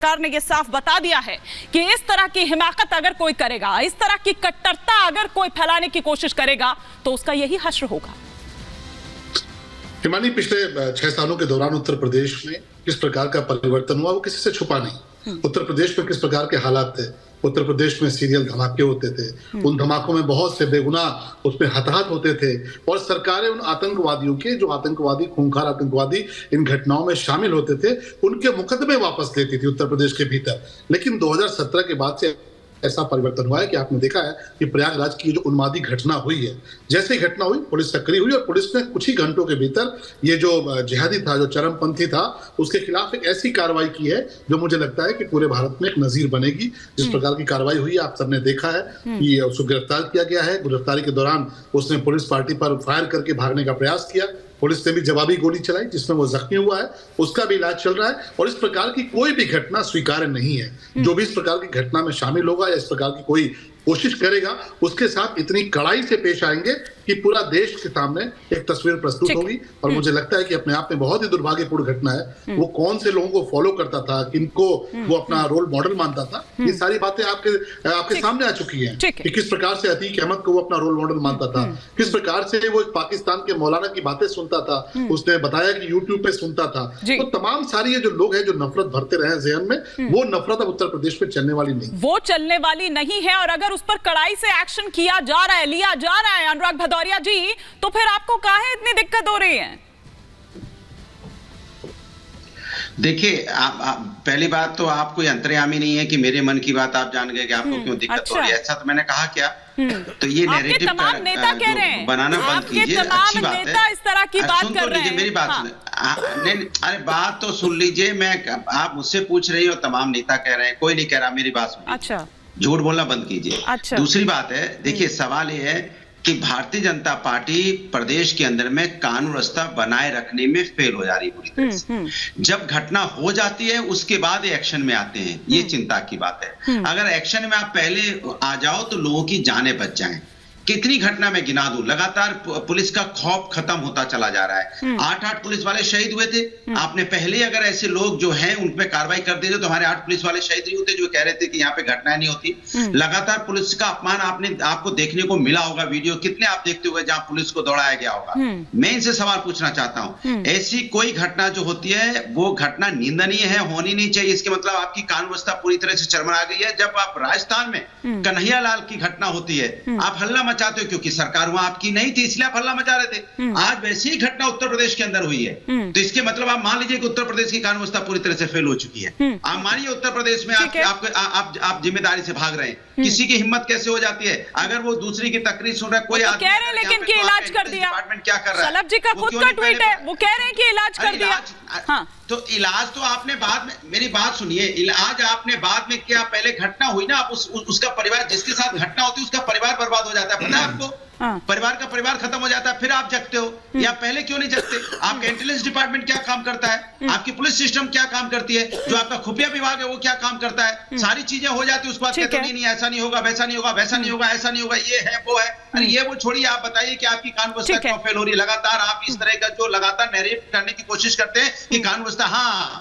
सरकार ने यह साफ बता दिया है कि इस तरह की हिमाकत अगर कोई करेगा, इस तरह की कट्टरता अगर कोई फैलाने की कोशिश करेगा तो उसका यही हश्र होगा। हिमानी, पिछले 6 सालों के दौरान उत्तर प्रदेश में किस प्रकार का परिवर्तन हुआ वो किसी से छुपा नहीं। उत्तर प्रदेश में किस प्रकार के हालात थे, उत्तर प्रदेश में सीरियल धमाके होते थे, उन धमाकों में बहुत से बेगुनाह उसमें हताहत होते थे और सरकारें उन आतंकवादियों के, जो आतंकवादी, खूंखार आतंकवादी इन घटनाओं में शामिल होते थे, उनके मुकदमे वापस लेती थी उत्तर प्रदेश के भीतर। लेकिन 2017 के बाद से ऐसा परिवर्तन हुआ है कि आपने देखा है कि प्रयागराज की जो उन्मादी घटना हुई है, जैसे ही घटना हुई पुलिस सक्रिय हुई और पुलिस ने कुछ ही घंटों के भीतर ये जो जिहादी था, जो चरमपंथी था, उसके खिलाफ एक ऐसी कार्रवाई की है जो मुझे लगता है कि पूरे भारत में एक नजीर बनेगी। जिस प्रकार की कार्रवाई हुई है आप सबने देखा है कि उसको गिरफ्तार किया गया है। गिरफ्तारी के दौरान उसने पुलिस पार्टी पर फायर करके भागने का प्रयास किया, पुलिस ने भी जवाबी गोली चलाई जिसमें वो जख्मी हुआ है, उसका भी इलाज चल रहा है। और इस प्रकार की कोई भी घटना स्वीकार्य नहीं है। जो भी इस प्रकार की घटना में शामिल होगा या इस प्रकार की कोई कोशिश करेगा, उसके साथ इतनी कड़ाई से पेश आएंगे कि पूरा देश के सामने एक तस्वीर प्रस्तुत होगी। और मुझे लगता है कि अपने आप में बहुत ही दुर्भाग्यपूर्ण घटना है। वो कौन से लोगों को फॉलो करता था, किनको वो अपना रोल मॉडल मानता था, ये सारी बातें आपके सामने आ चुकी हैं कि किस प्रकार से अतीक अहमद को वो अपना रोल मॉडल मानता था, किस प्रकार से वो पाकिस्तान के मौलाना की बातें सुनता था, उसने बताया कि यूट्यूब पे सुनता था। तो तमाम सारी ये जो लोग हैं जो नफरत भरते रहे जहन में, वो नफरत अब उत्तर प्रदेश में चलने वाली नहीं, वो चलने वाली नहीं है। और अगर उस पर कड़ाई से एक्शन किया जा रहा है, लिया जा रहा है अनुराग भदौरिया जी, तो फिर आपको काहे इतनी दिक्कत हो रही है? देखिए, पहली बात तो आप कोई अंतर्यामी नहीं है कि मेरे मन की बात आप जान गए कि आपको क्यों दिक्कत हो रही है। ऐसा तो मैंने कहा क्या? तो ये नैरेटिव तमाम नेता कह रहे हैं, बनाना बंद कीजिए। अच्छी बात है, इस तरह की बात कर रहे हैं। मेरी बात सुने। नहीं, अरे बात तो सुन लीजिए। आप मुझसे पूछ रही हो, तमाम नेता कह रहे हैं, कोई नहीं कह रहा। मेरी बात सुनिए। अच्छा, झूठ बोलना बंद कीजिए। अच्छा। दूसरी बात है, देखिए सवाल ये है कि भारतीय जनता पार्टी प्रदेश के अंदर में कानून व्यवस्था बनाए रखने में फेल हो जा रही पूरी तरह से। जब घटना हो जाती है उसके बाद एक्शन में आते हैं, ये चिंता की बात है। अगर एक्शन में आप पहले आ जाओ तो लोगों की जानें बच जाएं। कितनी घटना में गिना दूं, लगातार पुलिस का खौफ खत्म होता चला जा रहा है। 8 पुलिस वाले शहीद हुए थे। आपने पहले अगर ऐसे लोग जो हैं उन पे कार्रवाई कर देते तो हमारे 8 पुलिस वाले शहीद नहीं होते, जो कह रहे थे कि यहाँ पे घटनाएं नहीं होती। लगातार पुलिस का अपमान आपको देखने को मिला होगा। वीडियो कितने आप देखते हुए जहां पुलिस को दौड़ाया गया होगा। मैं इनसे सवाल पूछना चाहता हूं, ऐसी कोई घटना जो होती है वो घटना निंदनीय है, होनी नहीं चाहिए। इसके मतलब आपकी कानून व्यवस्था पूरी तरह से चरमरा गई है। जब आप राजस्थान में कन्हैयालाल की घटना होती है, आप हल्ला मचाते हो क्योंकि सरकार वहां आपकी नहीं थी, इसलिए आप हल्ला मचा रहे थे। आज वैसी ही घटना उत्तर प्रदेश के अंदर हुई है, तो इसके मतलब आप मान लीजिए कि उत्तर प्रदेश की कानून व्यवस्था पूरी तरह से फेल हो चुकी है। आप मानिए उत्तर प्रदेश में आप जिम्मेदारी से भाग रहे हैं। किसी की हिम्मत कैसे हो जाती है? अगर वो दूसरी की तकरीर सुन रहा है, कोई कह रहे हैं लेकिन कि इलाज कर दिया। डिपार्टमेंट क्या कर रहा है? सलभ जी का खुद का ट्वीट है, वो कह रहे हैं कि इलाज कर दिया। हाँ, तो इलाज तो आपने बाद में, मेरी बात सुनिए, इलाज आपने बाद में किया। पहले घटना हुई ना, आप उसका परिवार, जिसके साथ घटना होती है उसका परिवार बर्बाद हो जाता है, पता है आपको? परिवार का परिवार खत्म हो जाता है, फिर आप जगते हो। या पहले क्यों नहीं जगते? आपका इंटेलिजेंस डिपार्टमेंट क्या काम करता है? आपकी पुलिस सिस्टम क्या काम करती है? जो आपका खुफिया विभाग है वो क्या काम करता है? सारी चीजें हो जाती है, उसके बाद कहते नहीं ऐसा नहीं होगा, वैसा नहीं होगा, वैसा नहीं होगा, ऐसा नहीं होगा, ये है वो है। अरे ये वो छोड़िए, आप बताइए कि आपकी कानून व्यवस्था क्यों फेल हो रही है? लगातार आप इस तरह का जो लगातार नैरेट करने की कोशिश करते हैं कि कानून व्यवस्था, हाँ